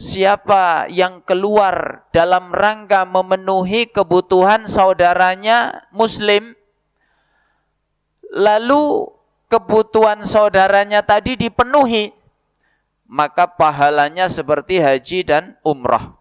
siapa yang keluar dalam rangka memenuhi kebutuhan saudaranya muslim, lalu kebutuhan saudaranya tadi dipenuhi, maka pahalanya seperti haji dan umrah.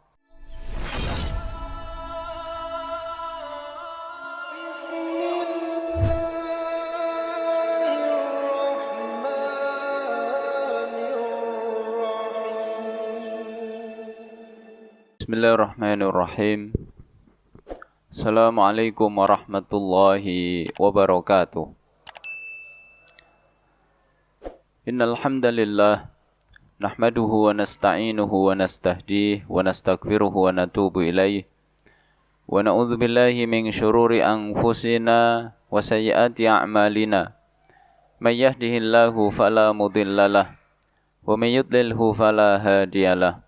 Bismillahirrahmanirrahim. Assalamualaikum warahmatullahi wabarakatuh. Innal hamdalillah nahmaduhu wa nasta'inuhu wa nastahdihi wa nastaghfiruhu wa natubu ilaihi wa na'udzu billahi min syururi anfusina wa sayyiati a'malina. May yahdihillahu fala mudhillalah wa may yudlilhu fala hadiyalah.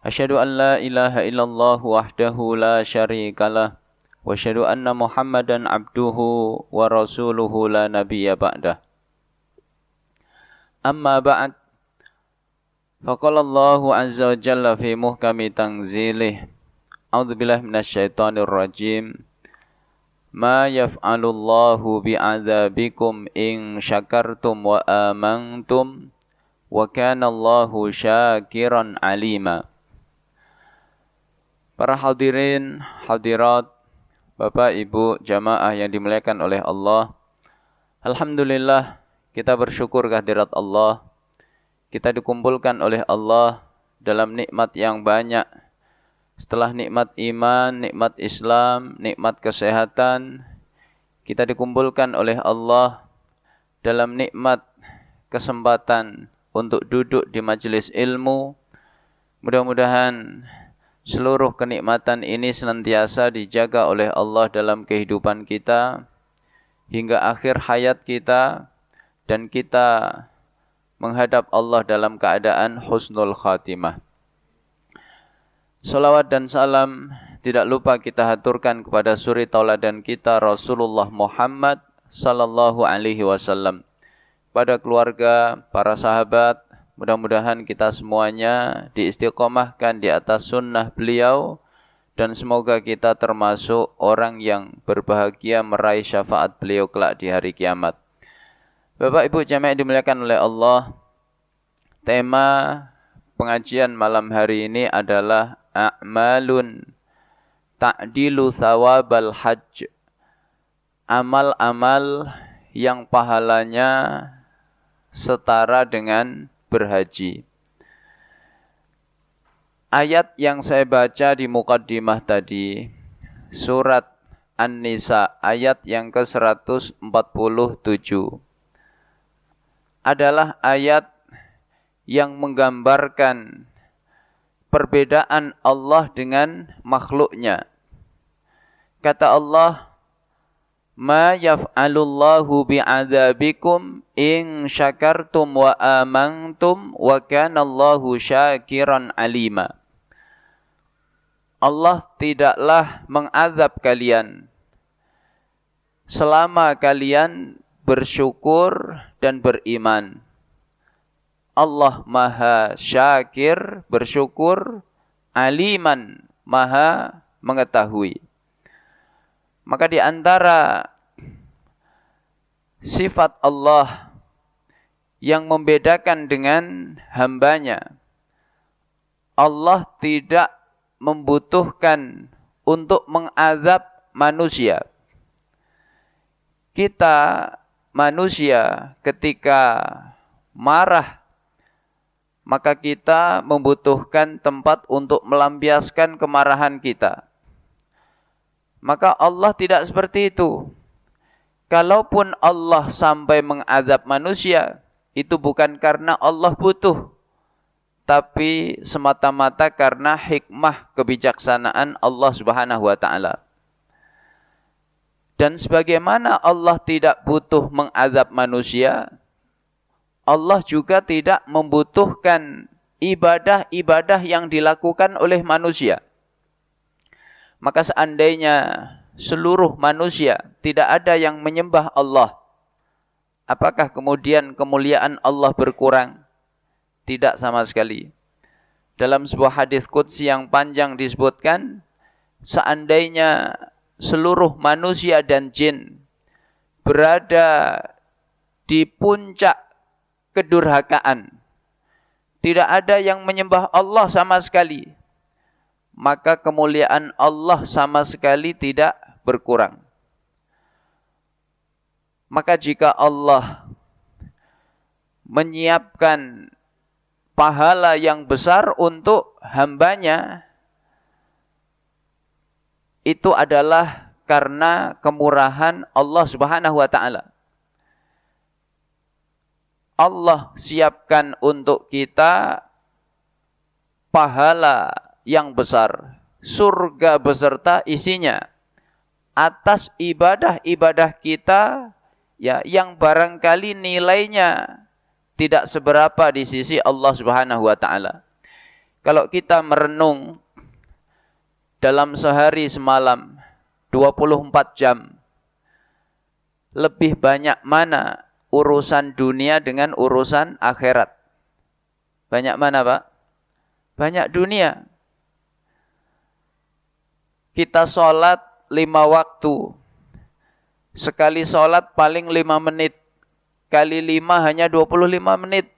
Asyhadu an la ilaha illallah wahdahu la syarikalah wa asyhadu anna Muhammadan abduhu wa rasuluhu la nabiyya ba'dah. Amma ba'd. Faqala Allahu azza wa jalla fi muhkami tanzilih. A'udzu billahi minasyaitonir rajim. Ma yaf'alu Allahu bi'adzabikum in syakartum wa amantum wa kana Allahu syakiran alima. Para hadirin, hadirat, Bapak, Ibu, jamaah yang dimuliakan oleh Allah. Alhamdulillah, kita bersyukur kehadirat Allah. Kita dikumpulkan oleh Allah dalam nikmat yang banyak. Setelah nikmat iman, nikmat Islam, nikmat kesehatan, kita dikumpulkan oleh Allah dalam nikmat kesempatan untuk duduk di majelis ilmu. Mudah-mudahan seluruh kenikmatan ini senantiasa dijaga oleh Allah dalam kehidupan kita hingga akhir hayat kita, dan kita menghadap Allah dalam keadaan husnul khatimah. Salawat dan salam tidak lupa kita haturkan kepada suri tauladan kita Rasulullah Muhammad sallallahu alaihi wasallam, pada keluarga, para sahabat. Mudah-mudahan kita semuanya diistiqomahkan di atas sunnah beliau, dan semoga kita termasuk orang yang berbahagia meraih syafaat beliau kelak di hari kiamat. Bapak, Ibu, jamaah yang dimuliakan oleh Allah, tema pengajian malam hari ini adalah a'malun ta'dilu thawabal hajj. Amal-amal yang pahalanya setara dengan berhaji. Ayat yang saya baca di mukaddimah tadi, surat An-Nisa ayat yang ke-147, adalah ayat yang menggambarkan perbedaan Allah dengan makhluknya. Kata Allah, ma yaf'alullahu bi'adzabikum in syakartum wa amantum wa kana Allahu syakiran alima. Allah tidaklah mengazab kalian selama kalian bersyukur dan beriman. Allah maha syakir, bersyukur, aliman, maha mengetahui. Maka di antara sifat Allah yang membedakan dengan hambanya, Allah tidak membutuhkan untuk mengazab manusia. Kita manusia ketika marah, maka kita membutuhkan tempat untuk melampiaskan kemarahan kita. Maka Allah tidak seperti itu. Kalaupun Allah sampai mengazab manusia, itu bukan karena Allah butuh, tapi semata-mata karena hikmah kebijaksanaan Allah Subhanahu wa ta'ala. Dan sebagaimana Allah tidak butuh mengazab manusia, Allah juga tidak membutuhkan ibadah-ibadah yang dilakukan oleh manusia. Maka seandainya seluruh manusia tidak ada yang menyembah Allah, apakah kemudian kemuliaan Allah berkurang? Tidak sama sekali. Dalam sebuah hadis qudsi yang panjang disebutkan, seandainya seluruh manusia dan jin berada di puncak kedurhakaan, tidak ada yang menyembah Allah sama sekali, maka kemuliaan Allah sama sekali tidak berkurang. Maka jika Allah menyiapkan pahala yang besar untuk hambanya, itu adalah karena kemurahan Allah Subhanahu wa ta'ala. Allah siapkan untuk kita pahala yang besar, surga beserta isinya, atas ibadah-ibadah kita ya, yang barangkali nilainya tidak seberapa di sisi Allah Subhanahu wa ta'ala. Kalau kita merenung dalam sehari semalam 24 jam, lebih banyak mana urusan dunia dengan urusan akhirat? Banyak mana, Pak? Banyak dunia. Kita sholat 5 waktu. Sekali sholat paling 5 menit. Kali 5 hanya 25 menit.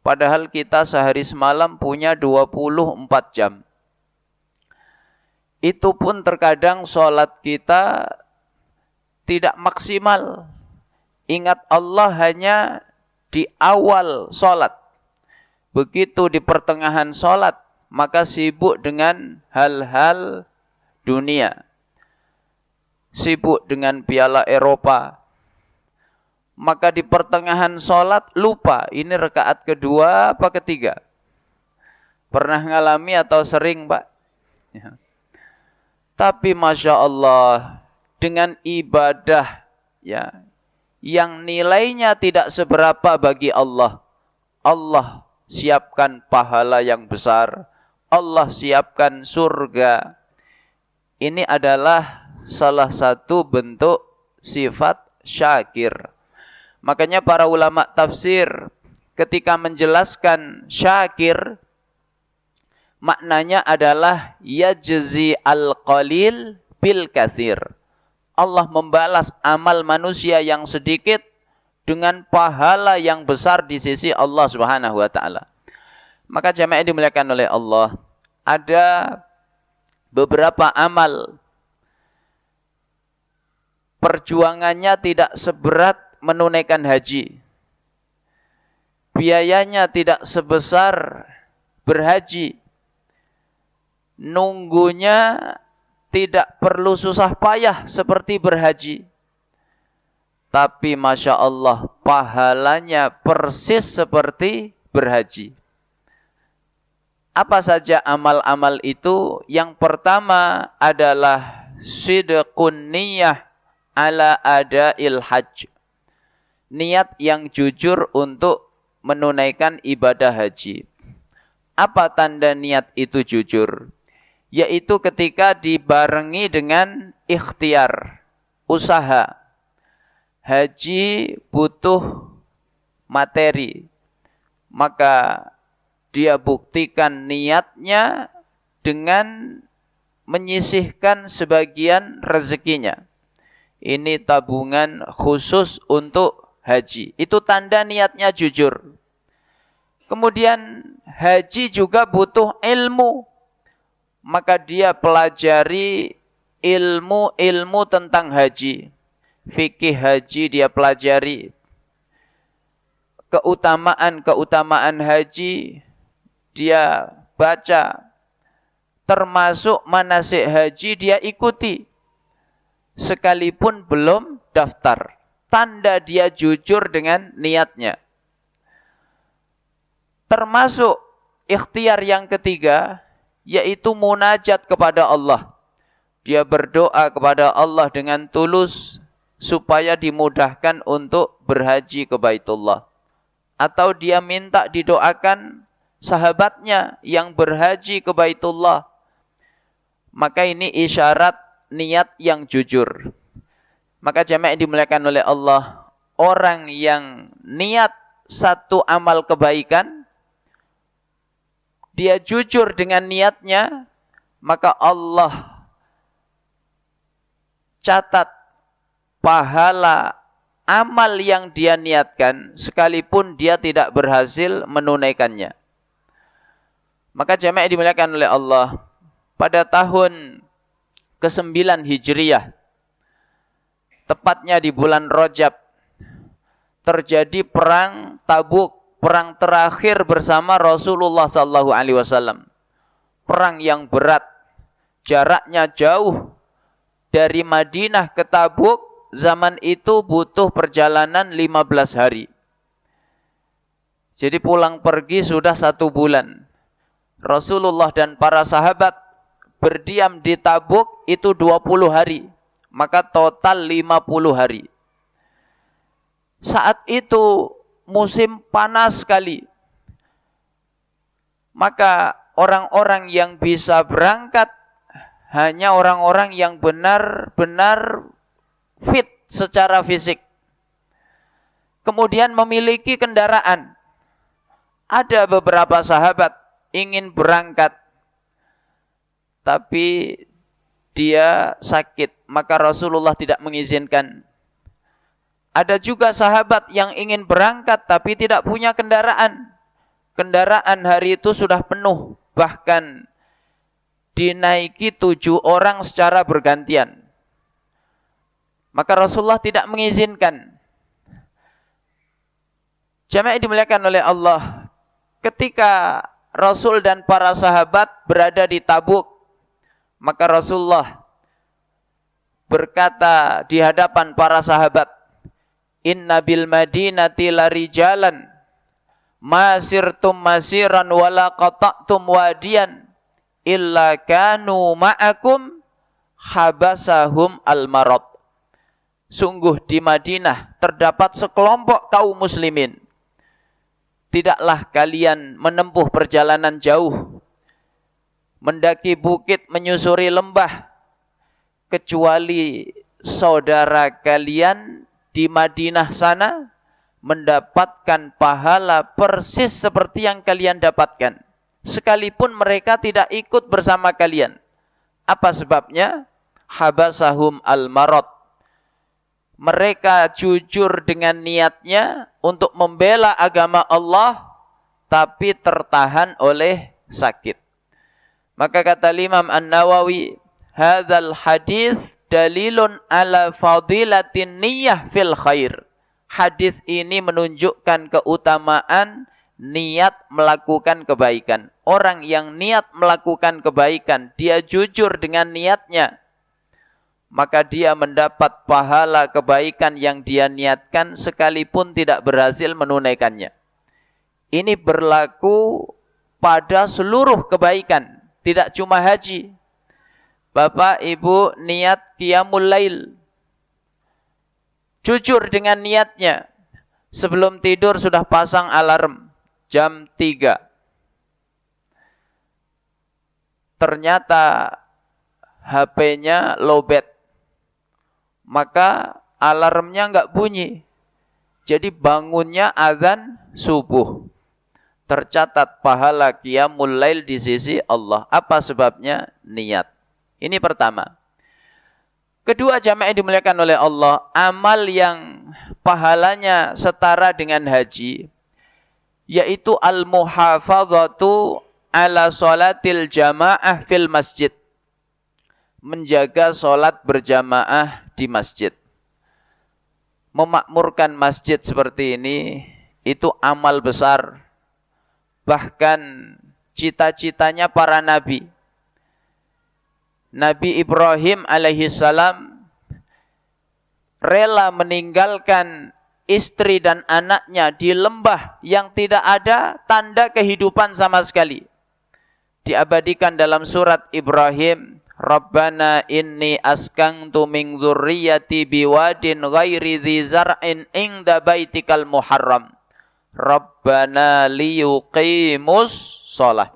Padahal kita sehari semalam punya 24 jam. Itu pun terkadang sholat kita tidak maksimal. Ingat Allah hanya di awal sholat. Begitu di pertengahan sholat, maka sibuk dengan hal-hal dunia. Sibuk dengan piala Eropa. Maka di pertengahan sholat lupa, ini rakaat kedua apa ketiga? Pernah ngalami atau sering, Pak? Ya. Tapi Masya Allah, dengan ibadah ya, yang nilainya tidak seberapa bagi Allah, Allah siapkan pahala yang besar, Allah siapkan surga. Ini adalah salah satu bentuk sifat syakir. Makanya para ulama tafsir ketika menjelaskan syakir, maknanya adalah yajzi al-qalil bil katsir. Allah membalas amal manusia yang sedikit dengan pahala yang besar di sisi Allah Subhanahu wa taala. Maka jamaah dimuliakan oleh Allah, ada beberapa amal perjuangannya tidak seberat menunaikan haji. Biayanya tidak sebesar berhaji. Nunggunya tidak perlu susah payah seperti berhaji. Tapi Masya Allah, pahalanya persis seperti berhaji. Apa saja amal-amal itu? Yang pertama adalah sidqun niyah ala ada'il hajj. Niat yang jujur untuk menunaikan ibadah haji. Apa tanda niat itu jujur? Yaitu ketika dibarengi dengan ikhtiar, usaha. Haji butuh materi, maka dia buktikan niatnya dengan menyisihkan sebagian rezekinya. Ini tabungan khusus untuk haji. Itu tanda niatnya jujur. Kemudian haji juga butuh ilmu. Maka dia pelajari ilmu-ilmu tentang haji. Fikih haji dia pelajari. Keutamaan-keutamaan haji dia baca. Termasuk manasik haji dia ikuti. Sekalipun belum daftar. Tanda dia jujur dengan niatnya. Termasuk ikhtiar yang ketiga, yaitu munajat kepada Allah. Dia berdoa kepada Allah dengan tulus supaya dimudahkan untuk berhaji ke Baitullah. Atau dia minta didoakan sahabatnya yang berhaji ke Baitullah. Maka ini isyarat niat yang jujur. Maka jamaah dimuliakan oleh Allah, orang yang niat satu amal kebaikan, dia jujur dengan niatnya, maka Allah catat pahala amal yang dia niatkan sekalipun dia tidak berhasil menunaikannya. Maka jamaah dimuliakan oleh Allah, pada tahun ke-9 Hijriyah, tepatnya di bulan Rajab, terjadi perang Tabuk, perang terakhir bersama Rasulullah SAW. Perang yang berat, jaraknya jauh dari Madinah ke Tabuk, zaman itu butuh perjalanan 15 hari. Jadi pulang pergi sudah 1 bulan. Rasulullah dan para sahabat berdiam di Tabuk itu 20 hari. Maka total 50 hari. Saat itu musim panas sekali. Maka orang-orang yang bisa berangkat hanya orang-orang yang benar-benar fit secara fisik. Kemudian memiliki kendaraan. Ada beberapa sahabat ingin berangkat, tapi dia sakit, maka Rasulullah tidak mengizinkan. Ada juga sahabat yang ingin berangkat tapi tidak punya kendaraan. Kendaraan hari itu sudah penuh, bahkan dinaiki 7 orang secara bergantian. Maka Rasulullah tidak mengizinkan. Jamaah dimuliakan oleh Allah, ketika Rasul dan para sahabat berada di Tabuk, maka Rasulullah berkata di hadapan para sahabat, "Inna bil madinati larijalan masirtum masiran wala qata'tum wadiyan illa kanu ma'akum habasahum al-marad." Sungguh di Madinah terdapat sekelompok kaum muslimin. Tidaklah kalian menempuh perjalanan jauh, mendaki bukit, menyusuri lembah, kecuali saudara kalian di Madinah sana mendapatkan pahala persis seperti yang kalian dapatkan, sekalipun mereka tidak ikut bersama kalian. Apa sebabnya? Habasahum al-marad. Mereka jujur dengan niatnya untuk membela agama Allah, tapi tertahan oleh sakit. Maka kata Imam An-Nawawi, hadzal hadis dalilun ala fadilatin niyyah fil khair. Hadis ini menunjukkan keutamaan niat melakukan kebaikan. Orang yang niat melakukan kebaikan, dia jujur dengan niatnya, maka dia mendapat pahala kebaikan yang dia niatkan sekalipun tidak berhasil menunaikannya. Ini berlaku pada seluruh kebaikan, tidak cuma haji. Bapak, Ibu niat qiyamul lail, jujur dengan niatnya. Sebelum tidur sudah pasang alarm jam 3. Ternyata HP-nya lowbat, maka alarmnya enggak bunyi. Jadi bangunnya azan subuh. Tercatat pahala qiyamul lail di sisi Allah. Apa sebabnya? Niat. Ini pertama. Kedua, jamaah yang dimuliakan oleh Allah, amal yang pahalanya setara dengan haji, yaitu al-muhafadzatu ala salatil jamaah fil masjid. Menjaga salat berjamaah di masjid. Memakmurkan masjid seperti ini, itu amal besar. Bahkan cita-citanya para nabi. Nabi Ibrahim alaihissalam rela meninggalkan istri dan anaknya di lembah yang tidak ada tanda kehidupan sama sekali. Diabadikan dalam surat Ibrahim, Rabbana inni askantu min dzurriyyati biwadin ghairi dzi zar'in inda baitikal muharram. Rabbana liyuqimus shalah.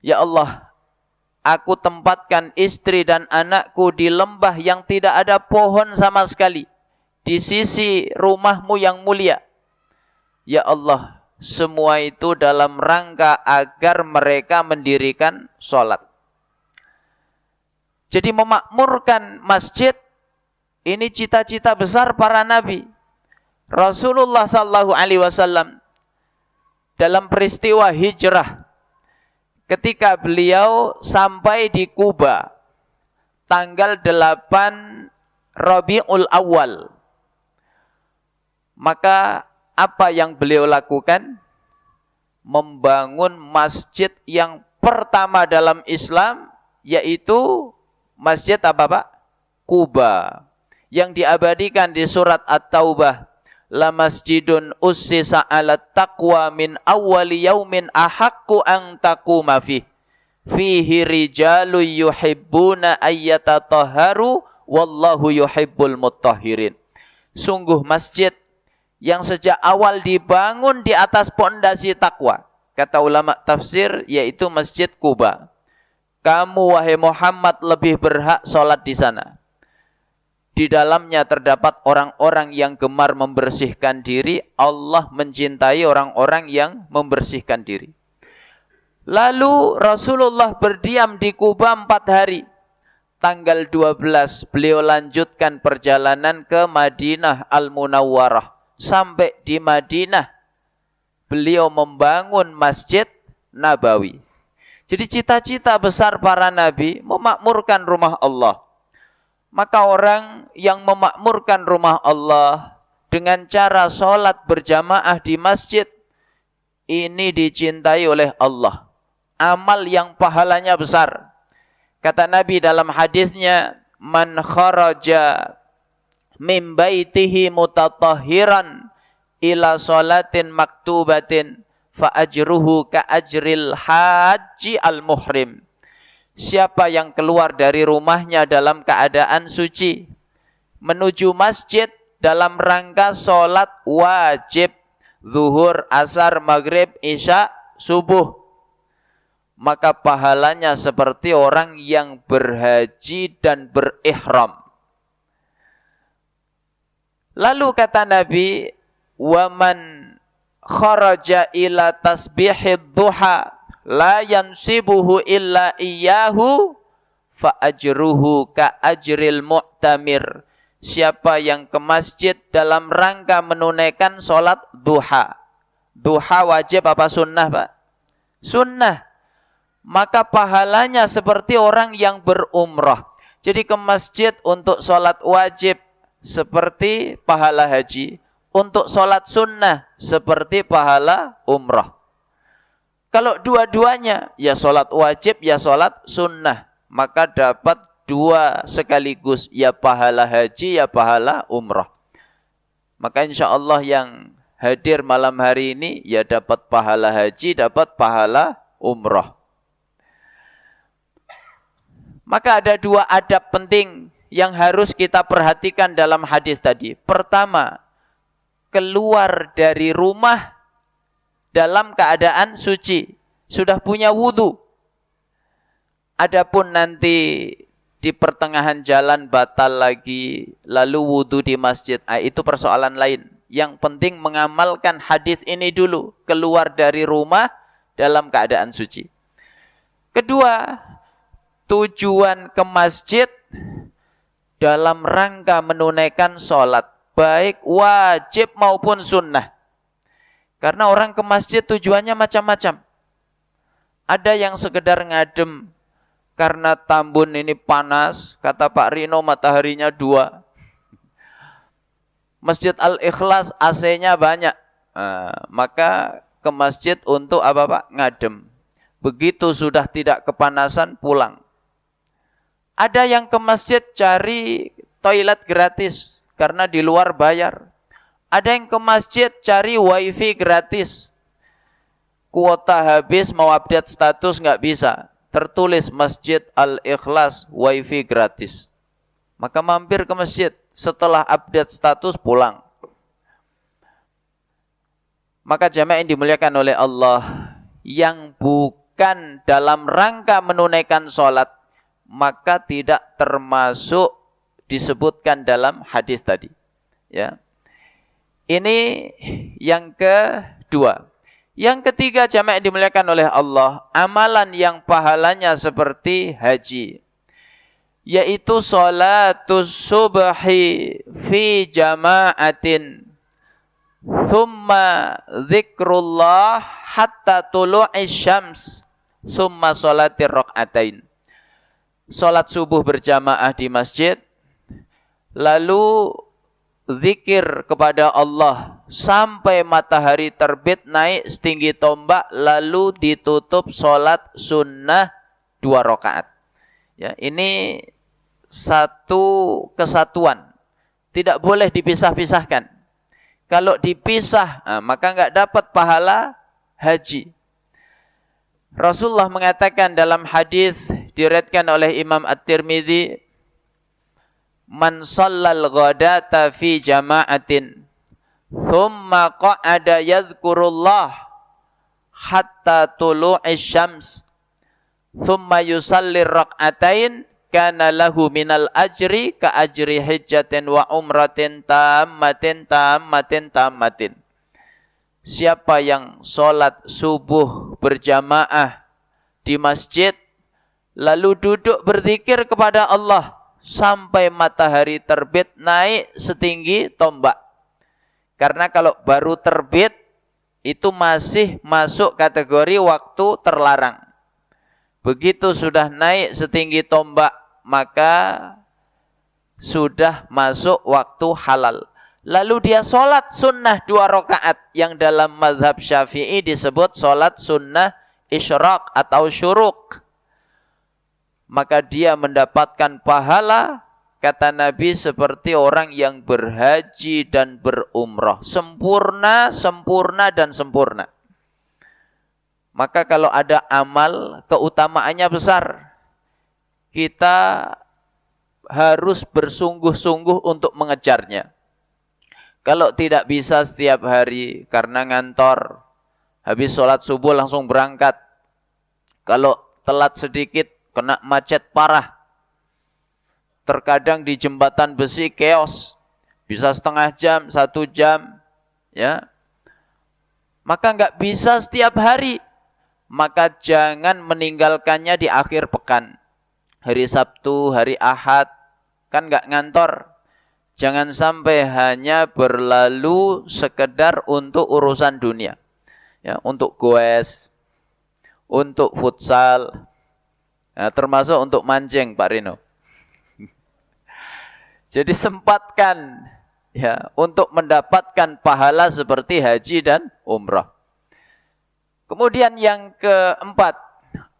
Ya Allah, aku tempatkan istri dan anakku di lembah yang tidak ada pohon sama sekali di sisi rumahmu yang mulia. Ya Allah, semua itu dalam rangka agar mereka mendirikan sholat. Jadi memakmurkan masjid, ini cita-cita besar para nabi. Rasulullah sallallahu alaihi wasallam dalam peristiwa hijrah, ketika beliau sampai di Kuba, tanggal 8 Rabiul Awal, maka apa yang beliau lakukan? Membangun masjid yang pertama dalam Islam, yaitu masjid apa Pak? Kuba. Yang diabadikan di surat At-Taubah. La masjidun ussisa ala taqwa min awwali yaumin ahaqqu an taquma fih. Fihi rijalu yuhibbuna ayyatatahharu wallahu yuhibbul mutahhirin. Sungguh masjid yang sejak awal dibangun di atas pondasi takwa. Kata ulama tafsir, yaitu Masjid Kuba. Kamu wahai Muhammad lebih berhak sholat di sana. Di dalamnya terdapat orang-orang yang gemar membersihkan diri. Allah mencintai orang-orang yang membersihkan diri. Lalu Rasulullah berdiam di Kuba 4 hari. Tanggal 12 beliau lanjutkan perjalanan ke Madinah Al-Munawwarah. Sampai di Madinah beliau membangun Masjid Nabawi. Jadi cita-cita besar para nabi memakmurkan rumah Allah. Maka orang yang memakmurkan rumah Allah dengan cara sholat berjamaah di masjid, ini dicintai oleh Allah. Amal yang pahalanya besar. Kata Nabi dalam hadisnya, man kharaja min baitihi mutatahhiran ila sholatin maktubatin fa ajruhu ka ajril haji al muhrim. Siapa yang keluar dari rumahnya dalam keadaan suci menuju masjid dalam rangka sholat wajib zuhur, asar, maghrib, isya, subuh, maka pahalanya seperti orang yang berhaji dan berihram. Lalu kata Nabi, waman kharaja ila tasbihid duha la yansibuhu illa iyyahu fa ajruhu ka ajril mu'tamir. Siapa yang ke masjid dalam rangka menunaikan sholat duha. Duha wajib apa sunnah Pak? Sunnah. Maka pahalanya seperti orang yang berumrah. Jadi ke masjid untuk sholat wajib seperti pahala haji. Untuk sholat sunnah seperti pahala umrah. Kalau dua-duanya, ya sholat wajib, ya sholat sunnah, maka dapat dua sekaligus, ya pahala haji, ya pahala umrah. Maka insya Allah yang hadir malam hari ini, ya dapat pahala haji, dapat pahala umrah. Maka ada dua adab penting yang harus kita perhatikan dalam hadis tadi. Pertama, keluar dari rumah dalam keadaan suci, sudah punya wudu. Adapun nanti di pertengahan jalan batal lagi, lalu wudu di masjid, itu persoalan lain. Yang penting mengamalkan hadis ini dulu, keluar dari rumah dalam keadaan suci. Kedua, tujuan ke masjid dalam rangka menunaikan sholat, baik wajib maupun sunnah. Karena orang ke masjid tujuannya macam-macam. Ada yang sekedar ngadem karena Tambun ini panas, kata Pak Rino mataharinya 2. Masjid Al-Ikhlas AC-nya banyak. Maka ke masjid untuk apa Pak? Ngadem. Begitu sudah tidak kepanasan pulang. Ada yang ke masjid cari toilet gratis karena di luar bayar. Ada yang ke masjid cari wifi gratis. Kuota habis mau update status nggak bisa. Tertulis Masjid Al-Ikhlas wifi gratis. Maka mampir ke masjid. Setelah update status pulang. Maka jamaah yang dimuliakan oleh Allah, yang bukan dalam rangka menunaikan sholat, maka tidak termasuk disebutkan dalam hadis tadi. Ya. Ini yang kedua. Yang ketiga, jamaah yang dimuliakan oleh Allah, amalan yang pahalanya seperti haji, yaitu sholatus subhi fi jama'atin thumma zikrullah hatta tulu'is syams thumma sholatir rak'atain. Sholat subuh berjamaah di masjid, lalu zikir kepada Allah sampai matahari terbit naik setinggi tombak, lalu ditutup sholat sunnah 2 rakaat. Ya, ini satu kesatuan, tidak boleh dipisah-pisahkan. Kalau dipisah, maka nggak dapat pahala haji. Rasulullah mengatakan dalam hadis diriwayatkan oleh Imam At-Tirmidzi, man shallal ghadata fi jama'atin thumma qa'ada yadhkurullah hatta tulu'is syams thumma yusallir rak'atain kana lahu minal ajri ka ajri hijjatin wa umratin tammatin. Siapa yang sholat subuh berjamaah di masjid lalu duduk berzikir kepada Allah sampai matahari terbit naik setinggi tombak. Karena kalau baru terbit itu masih masuk kategori waktu terlarang. Begitu sudah naik setinggi tombak, maka sudah masuk waktu halal. Lalu dia sholat sunnah 2 rakaat yang dalam mazhab Syafi'i disebut sholat sunnah isyraq atau syuruk. Maka dia mendapatkan pahala, kata Nabi, seperti orang yang berhaji dan berumrah. Sempurna, sempurna, dan sempurna. Maka kalau ada amal, keutamaannya besar. Kita harus bersungguh-sungguh untuk mengejarnya. Kalau tidak bisa setiap hari karena ngantor, habis sholat subuh langsung berangkat. Kalau telat sedikit, kena macet parah. Terkadang di jembatan besi chaos. Bisa setengah jam, 1 jam. Ya. Maka nggak bisa setiap hari. Maka jangan meninggalkannya di akhir pekan. Hari Sabtu, hari Ahad. Kan nggak ngantor. Jangan sampai hanya berlalu sekedar untuk urusan dunia. Ya, untuk goes, untuk futsal, nah, termasuk untuk mancing, Pak Rino. Jadi sempatkan ya untuk mendapatkan pahala seperti haji dan umrah. Kemudian yang keempat,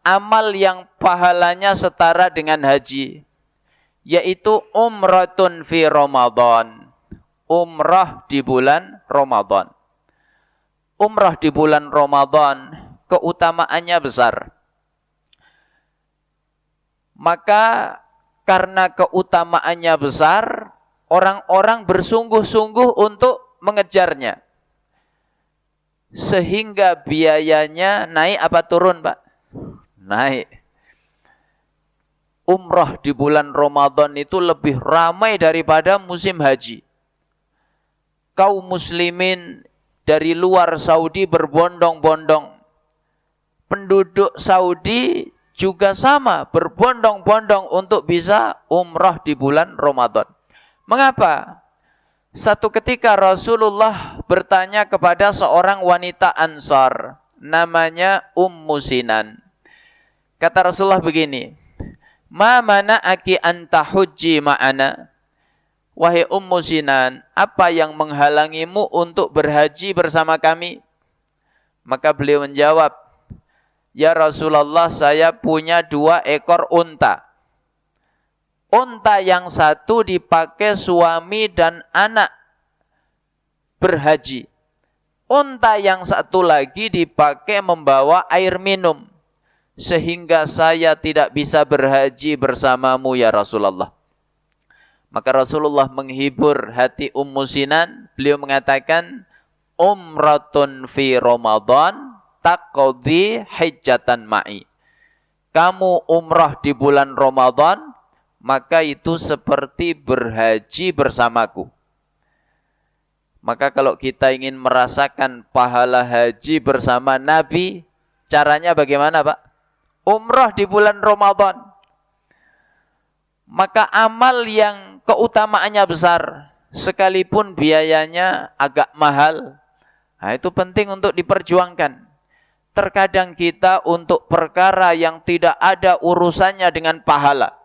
amal yang pahalanya setara dengan haji, yaitu umratun fi Ramadan. Umrah di bulan Ramadan. Umrah di bulan Ramadan keutamaannya besar. Maka karena keutamaannya besar, orang-orang bersungguh-sungguh untuk mengejarnya. Sehingga biayanya naik apa turun, Pak? Naik. Umrah di bulan Ramadan itu lebih ramai daripada musim haji. Kaum muslimin dari luar Saudi berbondong-bondong. Penduduk Saudi juga sama, berbondong-bondong untuk bisa umrah di bulan Ramadan. Mengapa? Satu ketika Rasulullah bertanya kepada seorang wanita Ansar, namanya Ummu Sinan. Kata Rasulullah begini, ma mana'aki anta hujji ma'ana? Wahai Ummu Sinan, apa yang menghalangimu untuk berhaji bersama kami? Maka beliau menjawab, ya Rasulullah, saya punya 2 ekor unta. Unta yang satu dipakai suami dan anak berhaji. Unta yang satu lagi dipakai membawa air minum. Sehingga saya tidak bisa berhaji bersamamu ya Rasulullah. Maka Rasulullah menghibur hati Ummu Sinan. Beliau mengatakan, umratun fi Ramadan taqdi hijjatan ma'i. Kamu umrah di bulan Ramadan, maka itu seperti berhaji bersamaku. Maka kalau kita ingin merasakan pahala haji bersama Nabi, caranya bagaimana, Pak? Umrah di bulan Ramadan. Maka amal yang keutamaannya besar, sekalipun biayanya agak mahal, nah itu penting untuk diperjuangkan. Terkadang kita untuk perkara yang tidak ada urusannya dengan pahala,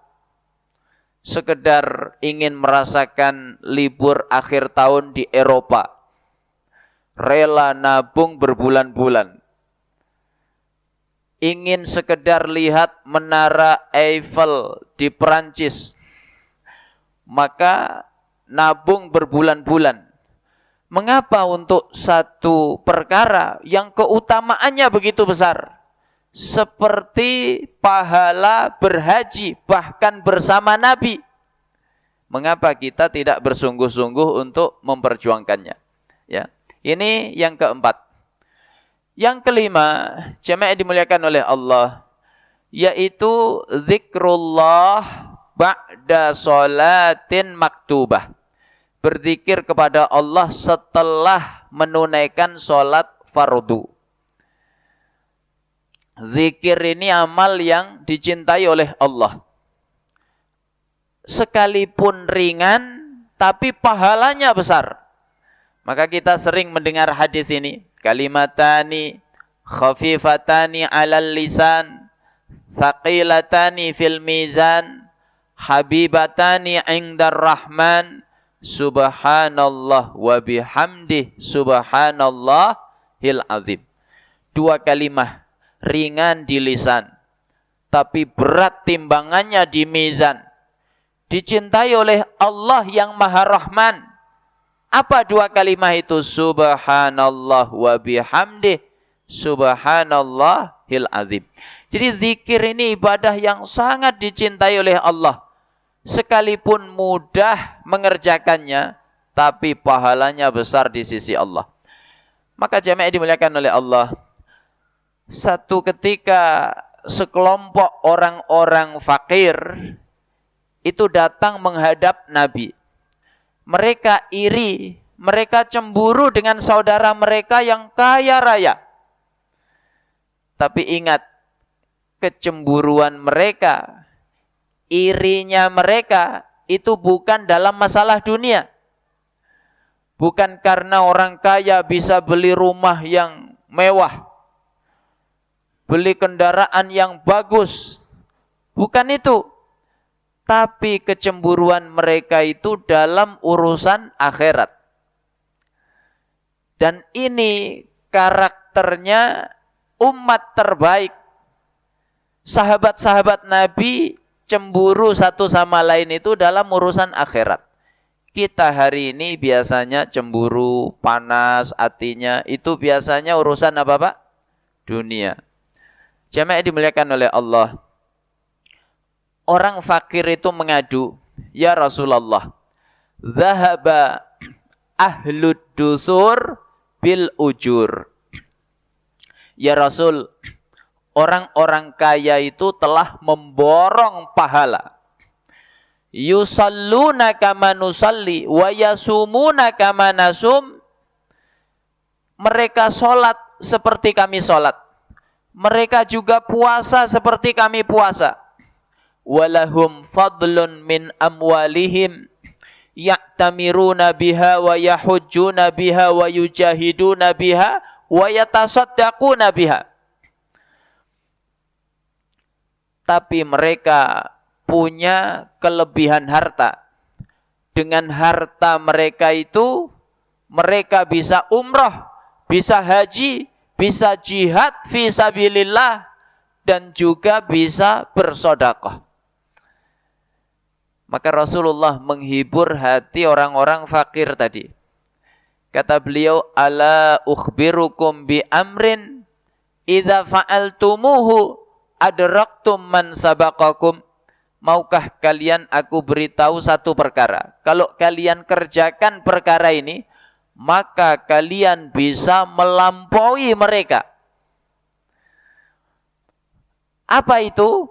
sekedar ingin merasakan libur akhir tahun di Eropa, rela nabung berbulan-bulan. Ingin sekedar lihat menara Eiffel di Perancis, maka nabung berbulan-bulan. Mengapa untuk satu perkara yang keutamaannya begitu besar, seperti pahala berhaji bahkan bersama Nabi, mengapa kita tidak bersungguh-sungguh untuk memperjuangkannya? Ya, ini yang keempat. Yang kelima, jemaah dimuliakan oleh Allah, yaitu zikrullah ba'da sholatin maktubah. Berzikir kepada Allah setelah menunaikan sholat fardu. Zikir ini amal yang dicintai oleh Allah. Sekalipun ringan, tapi pahalanya besar. Maka kita sering mendengar hadis ini. Kalimatani khafifatani alal lisan, thaqilatani fil mizan, habibatani indar rahman, subhanallah wa bihamdih subhanallahil azim. Dua kalimah ringan di lisan, tapi berat timbangannya di mizan. Dicintai oleh Allah yang Maha Rahman. Apa dua kalimah itu? Subhanallah wa bihamdih subhanallahil azim. Jadi zikir ini ibadah yang sangat dicintai oleh Allah. Sekalipun mudah mengerjakannya, tapi pahalanya besar di sisi Allah. Maka jemaah dimuliakan oleh Allah, satu ketika sekelompok orang-orang fakir itu datang menghadap Nabi. Mereka iri, mereka cemburu dengan saudara mereka yang kaya raya. Tapi ingat, kecemburuan mereka, irinya mereka itu bukan dalam masalah dunia. Bukan karena orang kaya bisa beli rumah yang mewah, beli kendaraan yang bagus. Bukan itu. Tapi kecemburuan mereka itu dalam urusan akhirat. Dan ini karakternya umat terbaik. Sahabat-sahabat Nabi cemburu satu sama lain itu dalam urusan akhirat. Kita hari ini biasanya cemburu, panas hatinya, itu biasanya urusan apa, Pak? Dunia. Jemaah dimuliakan oleh Allah. Orang fakir itu mengadu, ya Rasulullah, zahaba ahlud dusur bil ujur. Ya Rasul, orang-orang kaya itu telah memborong pahala. Yusalluna kama nusalli wa yasumuna kama nasum. Mereka sholat seperti kami sholat. Mereka juga puasa seperti kami puasa. Walahum fadlun min amwalihim ya'tamiruna biha wa yahujjuna biha wa yujahiduna biha wa yatasaddaquna biha. Tapi mereka punya kelebihan harta. Dengan harta mereka itu, mereka bisa umrah, bisa haji, bisa jihad fi sabilillah, dan juga bisa bersedekah. Maka Rasulullah menghibur hati orang-orang fakir tadi. Kata beliau, ala ukhbirukum bi amrin idza fa'altumuhu adraktum man sabaqakum. Maukah kalian aku beritahu satu perkara? Kalau kalian kerjakan perkara ini, maka kalian bisa melampaui mereka. Apa itu?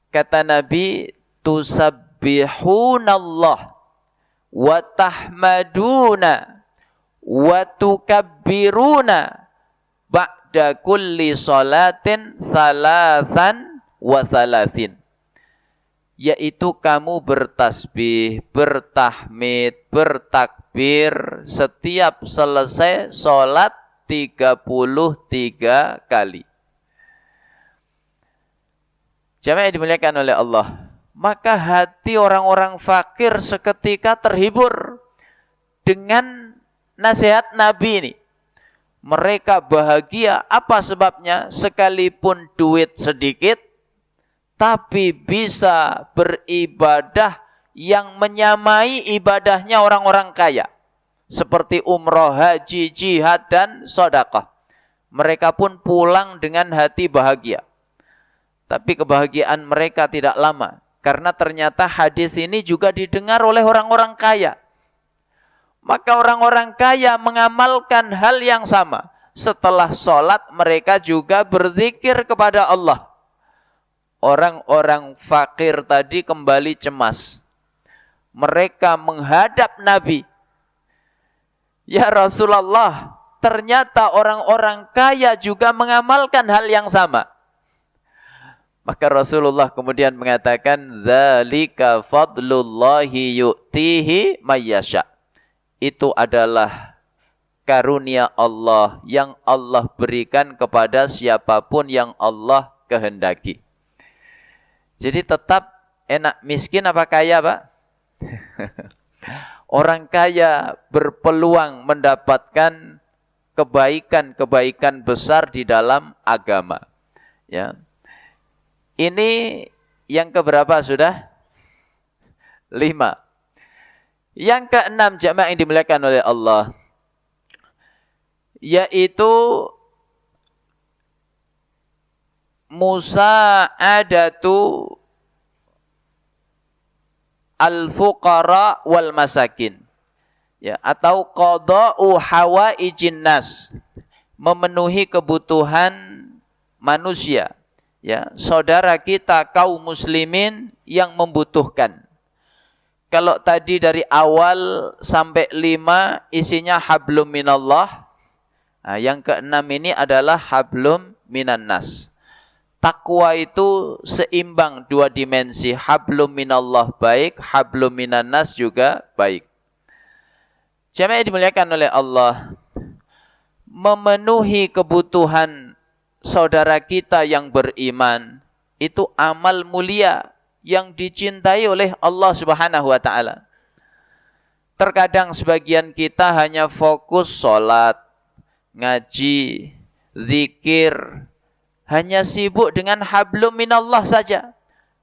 Kata Nabi, tusabbihunallah wa tahmaduna wa tukabbiruna ba'da kulli salatin salasan wa salasin. Yaitu kamu bertasbih, bertahmid, bertakbir setiap selesai sholat 33 kali. Jamaah yang dimuliakan oleh Allah, maka hati orang-orang fakir seketika terhibur dengan nasihat Nabi ini. Mereka bahagia, apa sebabnya? Sekalipun duit sedikit, tapi bisa beribadah yang menyamai ibadahnya orang-orang kaya. Seperti umroh, haji, jihad, dan sedekah. Mereka pun pulang dengan hati bahagia. Tapi kebahagiaan mereka tidak lama. Karena ternyata hadis ini juga didengar oleh orang-orang kaya. Maka orang-orang kaya mengamalkan hal yang sama. Setelah sholat mereka juga berzikir kepada Allah. Orang-orang fakir tadi kembali cemas. Mereka menghadap Nabi. Ya Rasulullah, ternyata orang-orang kaya juga mengamalkan hal yang sama. Maka Rasulullah kemudian mengatakan, "Dzalika fadlullahi yu'tihi mayyasha." Itu adalah karunia Allah yang Allah berikan kepada siapapun yang Allah kehendaki. Jadi tetap enak miskin apa kaya, Pak? Orang kaya berpeluang mendapatkan kebaikan-kebaikan besar di dalam agama. Ya. Ini yang keberapa sudah? 5. Yang keenam, jamaah yang dimuliakan oleh Allah, yaitu musa'adatu al-fuqara wal masakin. Ya, atau qada'u hawaijin nas, memenuhi kebutuhan manusia. Ya, saudara kita kaum muslimin yang membutuhkan. Kalau tadi dari awal sampai 5 isinya hablum minallah. Nah, yang keenam ini adalah hablum minan nas. Takwa itu seimbang 2 dimensi. Hablum minallah baik, hablum minan nas juga baik. Jamaah dimuliakan oleh Allah, memenuhi kebutuhan saudara kita yang beriman itu amal mulia yang dicintai oleh Allah Subhanahu wa taala. Terkadang sebagian kita hanya fokus sholat, ngaji, zikir, hanya sibuk dengan hablum minallah saja.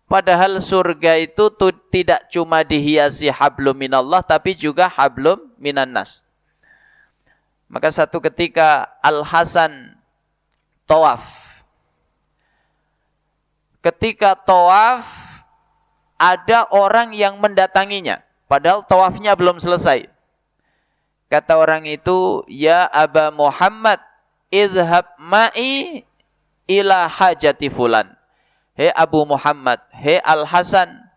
Padahal surga itu tidak cuma dihiasi hablum minallah, tapi juga hablum minan nas. Maka satu ketika Al-Hasan tawaf. Ketika tawaf, ada orang yang mendatanginya, padahal tawafnya belum selesai. Kata orang itu, "Ya Aba Muhammad, idhab ma'i ila hajati fulan." Hei Abu Muhammad, hei Al-Hasan,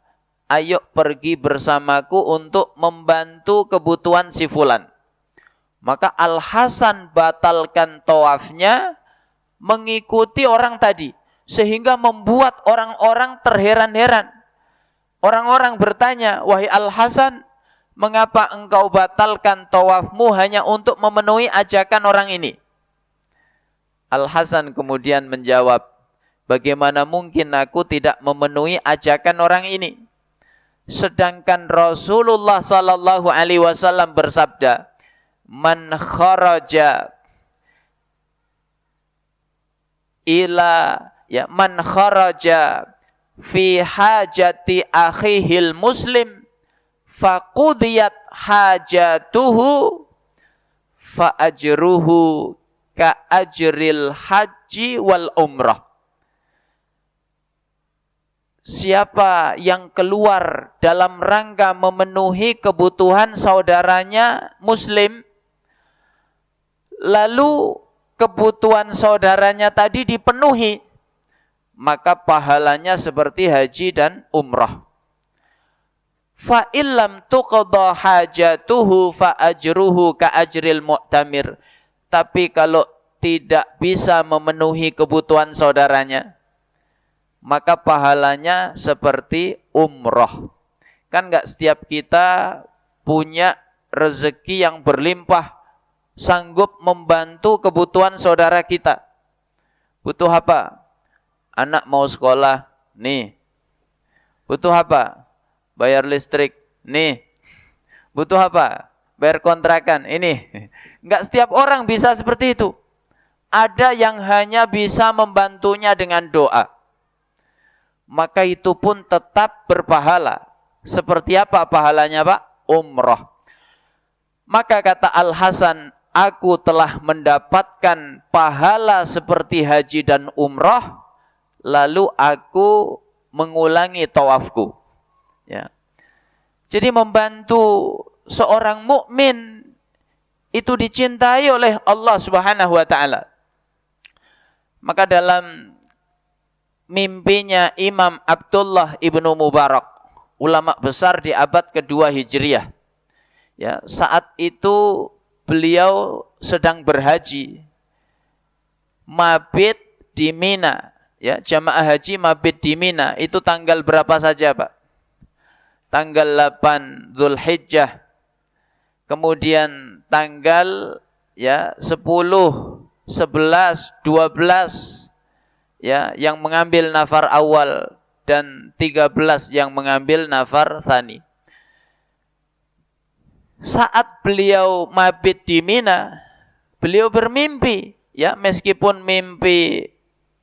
ayo pergi bersamaku untuk membantu kebutuhan si fulan. Maka Al-Hasan batalkan tawafnya mengikuti orang tadi, sehingga membuat orang-orang terheran-heran. Orang-orang bertanya, "Wahai Al-Hasan, mengapa engkau batalkan tawafmu hanya untuk memenuhi ajakan orang ini?" Al-Hasan kemudian menjawab, "Bagaimana mungkin aku tidak memenuhi ajakan orang ini? Sedangkan Rasulullah sallallahu alaihi wasallam bersabda, Man kharaja fi hajati akhihil muslim faqudiyat hajatuhu fa ajruhu ka ajril haji wal umrah." Siapa yang keluar dalam rangka memenuhi kebutuhan saudaranya muslim, lalu kebutuhan saudaranya tadi dipenuhi, maka pahalanya seperti haji dan umrah. fa illam tuqadha hajatuhu fa ajruhu ka ajril mu'tamir. Tapi kalau tidak bisa memenuhi kebutuhan saudaranya, maka pahalanya seperti umroh. Kan enggak setiap kita punya rezeki yang berlimpah, sanggup membantu kebutuhan saudara kita. Butuh apa? Anak mau sekolah, nih. Butuh apa? Bayar listrik, nih. Butuh apa? Bayar kontrakan, ini. Enggak setiap orang bisa seperti itu. Ada yang hanya bisa membantunya dengan doa. Maka itu pun tetap berpahala. Seperti apa pahalanya, Pak? Umroh. Maka kata Al-Hasan, aku telah mendapatkan pahala seperti haji dan umroh, lalu aku mengulangi tawafku. Ya. Jadi membantu seorang mukmin itu dicintai oleh Allah Subhanahu wa taala. Maka dalam mimpinya Imam Abdullah ibnu Mubarak, ulama besar di abad kedua Hijriah. Ya, saat itu beliau sedang berhaji, mabit di Mina. Ya, jamaah haji mabit di Mina. Itu tanggal berapa saja, Pak? Tanggal 8 Zulhijjah. Kemudian tanggal 10, 11, 12 ya, yang mengambil nafar awal dan 13 yang mengambil nafar tsani. Saat beliau mabit di Mina, beliau bermimpi, ya, meskipun mimpi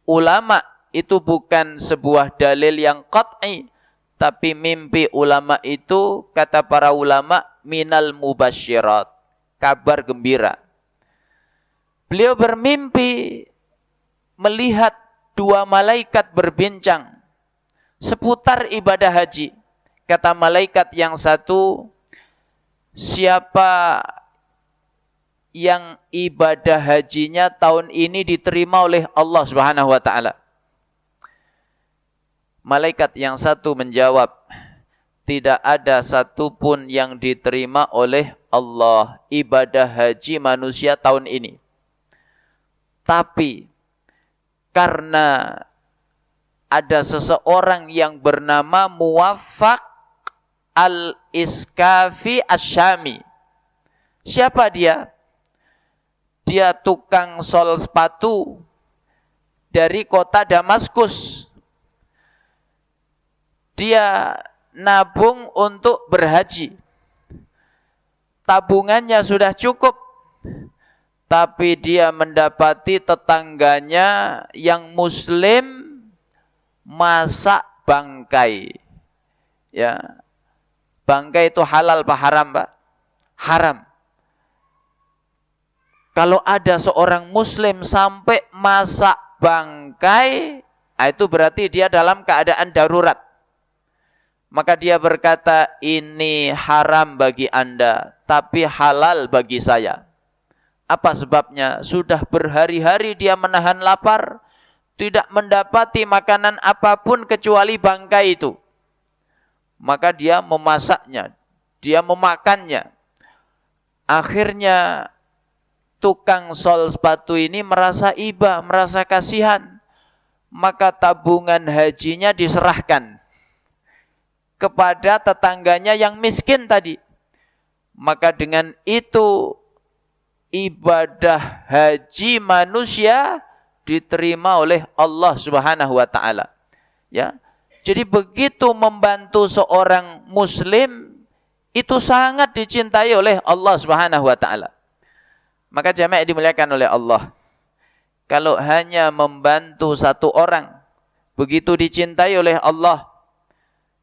ulama itu bukan sebuah dalil yang qat'i, tapi mimpi ulama itu, kata para ulama, minal mubasyirat, kabar gembira. Beliau bermimpi melihat dua malaikat berbincang seputar ibadah haji. Kata malaikat yang satu, siapa yang ibadah hajinya tahun ini diterima oleh Allah Subhanahu wa taala? Malaikat yang satu menjawab, tidak ada satupun yang diterima oleh Allah ibadah haji manusia tahun ini. Tapi karena ada seseorang yang bernama Muwaffaq Al-Iskafi Asyami. Siapa dia? Dia tukang sol sepatu dari kota Damaskus. Dia nabung untuk berhaji. Tabungannya sudah cukup, tapi dia mendapati tetangganya yang muslim masak bangkai. Ya. Bangkai itu halal apa haram, Pak? Haram. Kalau ada seorang muslim sampai masak bangkai, itu berarti dia dalam keadaan darurat. Maka dia berkata, ini haram bagi Anda, tapi halal bagi saya. Apa sebabnya? Sudah berhari-hari dia menahan lapar, tidak mendapati makanan apapun kecuali bangkai itu. Maka dia memasaknya, dia memakannya. Akhirnya tukang sol sepatu ini merasa iba, merasa kasihan. Maka tabungan hajinya diserahkan kepada tetangganya yang miskin tadi. Maka dengan itu ibadah haji manusia diterima oleh Allah Subhanahu wa taala. Ya. Jadi begitu membantu seorang muslim itu sangat dicintai oleh Allah Subhanahu wa taala. Maka jamaah dimuliakan oleh Allah. Kalau hanya membantu satu orang begitu dicintai oleh Allah,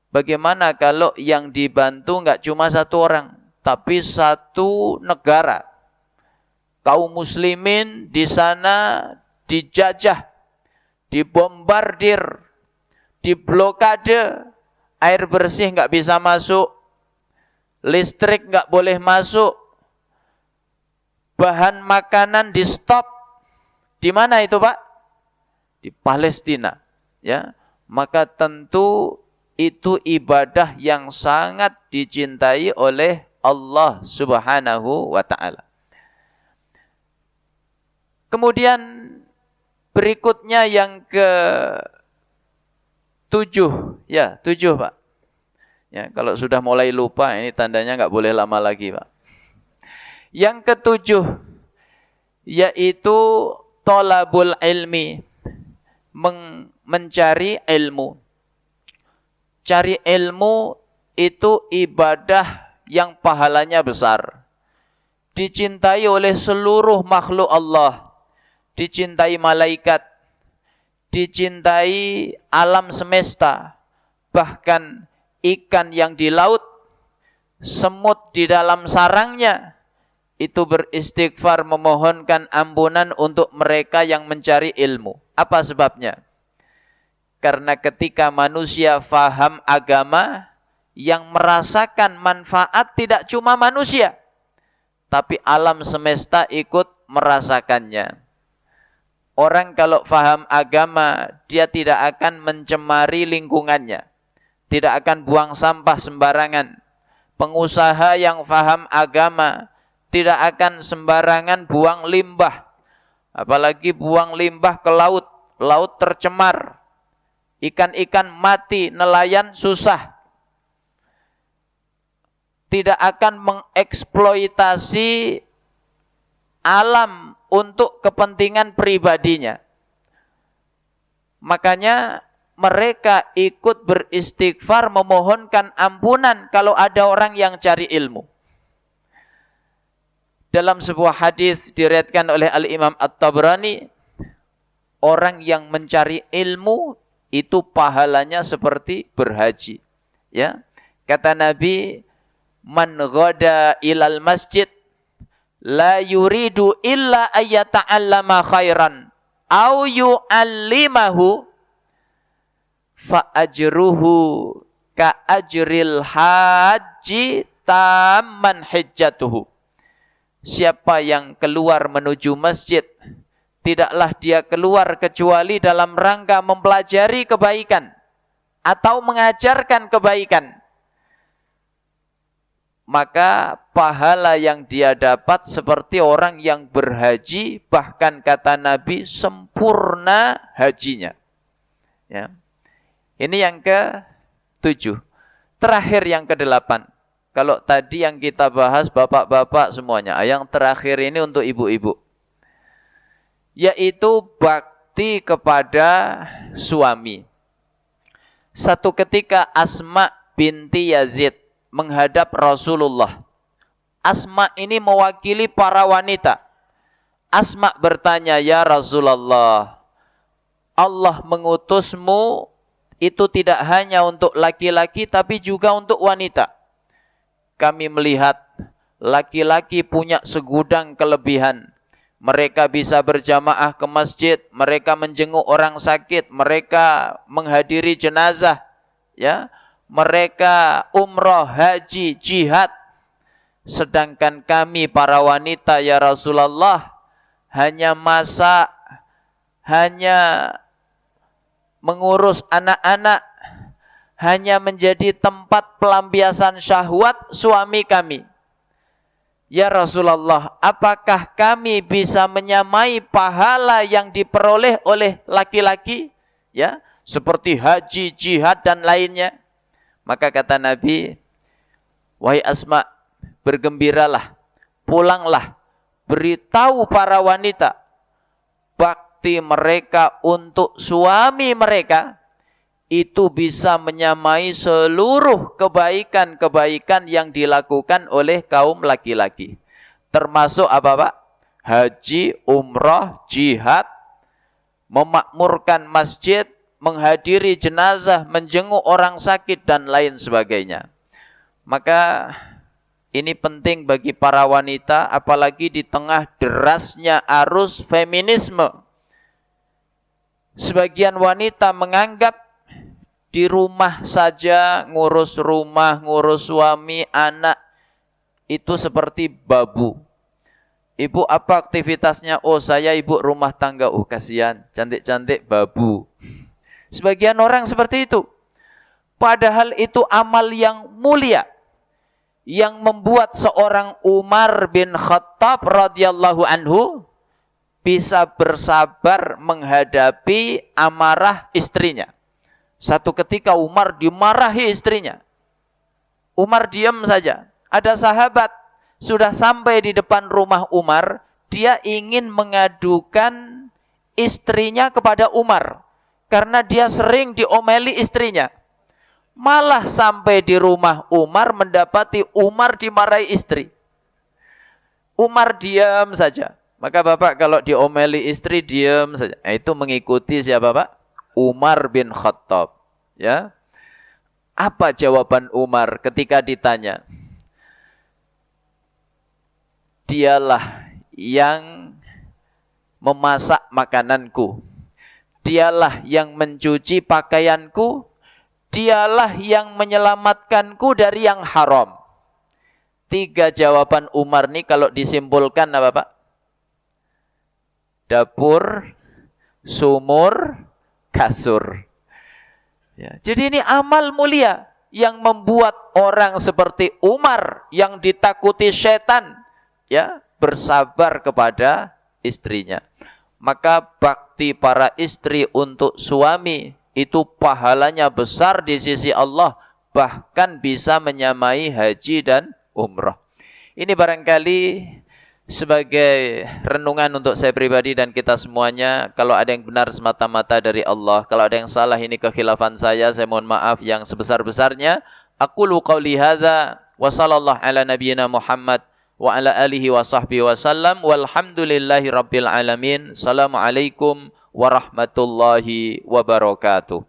bagaimana kalau yang dibantu enggak cuma satu orang, tapi satu negara? Kaum muslimin di sana dijajah, dibombardir, diblokade, air bersih enggak bisa masuk, listrik enggak boleh masuk, bahan makanan di stop. Di mana itu, Pak? Di Palestina, ya. Maka tentu itu ibadah yang sangat dicintai oleh Allah Subhanahu wa ta'ala. Kemudian berikutnya yang ke-7. Ya, 7 Pak. Ya, kalau sudah mulai lupa ini tandanya nggak boleh lama lagi Pak. Yang ke-7 yaitu thalabul ilmi, mencari ilmu. Cari ilmu itu ibadah yang pahalanya besar. Dicintai oleh seluruh makhluk Allah. Dicintai malaikat. Dicintai alam semesta. Bahkan ikan yang di laut, semut di dalam sarangnya, itu beristighfar memohonkan ampunan untuk mereka yang mencari ilmu. Apa sebabnya? Karena ketika manusia faham agama, yang merasakan manfaat tidak cuma manusia, tapi alam semesta ikut merasakannya. Orang kalau faham agama, dia tidak akan mencemari lingkungannya. Tidak akan buang sampah sembarangan. Pengusaha yang faham agama, tidak akan sembarangan buang limbah. Apalagi buang limbah ke laut. Laut tercemar. Ikan-ikan mati, nelayan susah. Tidak akan mengeksploitasi alam untuk kepentingan pribadinya. Makanya mereka ikut beristighfar memohonkan ampunan kalau ada orang yang cari ilmu. Dalam sebuah hadis diriwayatkan oleh Al-Imam At-Tabrani, orang yang mencari ilmu itu pahalanya seperti berhaji. Ya, kata Nabi, man ghada ilal masjid la yuridu illa ayyata'allama khairan au yu'allimahu fa ajruhu ka ajril haji tamman hijjatuhu. Siapa yang keluar menuju masjid, tidaklah dia keluar kecuali dalam rangka mempelajari kebaikan atau mengajarkan kebaikan. Maka pahala yang dia dapat seperti orang yang berhaji, bahkan kata Nabi sempurna hajinya. Ya. Ini yang ke-7. Terakhir yang ke-8. Kalau tadi yang kita bahas bapak-bapak semuanya, yang terakhir ini untuk ibu-ibu. Yaitu bakti kepada suami. Satu ketika Asma binti Yazid menghadap Rasulullah. Asma ini mewakili para wanita. Asma bertanya, ya Rasulullah, Allah mengutusmu itu tidak hanya untuk laki-laki tapi juga untuk wanita. Kami melihat laki-laki punya segudang kelebihan. Mereka bisa berjamaah ke masjid, mereka menjenguk orang sakit, mereka menghadiri jenazah, ya. Mereka umroh, haji, jihad. Sedangkan kami para wanita ya Rasulullah hanya masak, hanya mengurus anak-anak, hanya menjadi tempat pelampiasan syahwat suami kami. Ya Rasulullah, apakah kami bisa menyamai pahala yang diperoleh oleh laki-laki? Ya, seperti haji, jihad dan lainnya. Maka kata Nabi, wahai Asma, bergembiralah, pulanglah, beritahu para wanita, bakti mereka untuk suami mereka, itu bisa menyamai seluruh kebaikan-kebaikan yang dilakukan oleh kaum laki-laki. Termasuk apa Pak? Haji, umrah, jihad, memakmurkan masjid, menghadiri jenazah, menjenguk orang sakit, dan lain sebagainya. Maka ini penting bagi para wanita, apalagi di tengah derasnya arus feminisme. Sebagian wanita menganggap di rumah saja, ngurus rumah, ngurus suami, anak, itu seperti babu. Ibu apa aktivitasnya? Oh, saya ibu rumah tangga. Oh, kasihan, cantik-cantik babu. Sebagian orang seperti itu. Padahal itu amal yang mulia, yang membuat seorang Umar bin Khattab radhiyallahu anhu bisa bersabar menghadapi amarah istrinya. Satu ketika Umar dimarahi istrinya. Umar diam saja. Ada sahabat sudah sampai di depan rumah Umar, dia ingin mengadukan istrinya kepada Umar karena dia sering diomeli istrinya. Malah sampai di rumah Umar mendapati Umar dimarahi istri. Umar diam saja. Maka Bapak kalau diomeli istri diam saja. Itu mengikuti siapa Pak? Umar bin Khattab. Ya. Apa jawaban Umar ketika ditanya? Dialah yang memasak makananku. Dialah yang mencuci pakaianku. Dialah yang menyelamatkanku dari yang haram. 3 jawaban Umar ini kalau disimpulkan apa Pak? Dapur, sumur, kasur. Ya, jadi ini amal mulia yang membuat orang seperti Umar yang ditakuti setan, ya, bersabar kepada istrinya. Maka bakti para istri untuk suami itu pahalanya besar di sisi Allah, bahkan bisa menyamai haji dan umrah. Ini barangkali sebagai renungan untuk saya pribadi dan kita semuanya. Kalau ada yang benar semata-mata dari Allah, kalau ada yang salah ini kekhilafan saya mohon maaf yang sebesar-besarnya. Aqulu qauli hadza wa sallallahu ala nabiyyina Muhammad wa ala alihi wa sahbihi wasallam walhamdulillahi rabbil alamin. Assalamualaikum warahmatullahi wabarakatuh.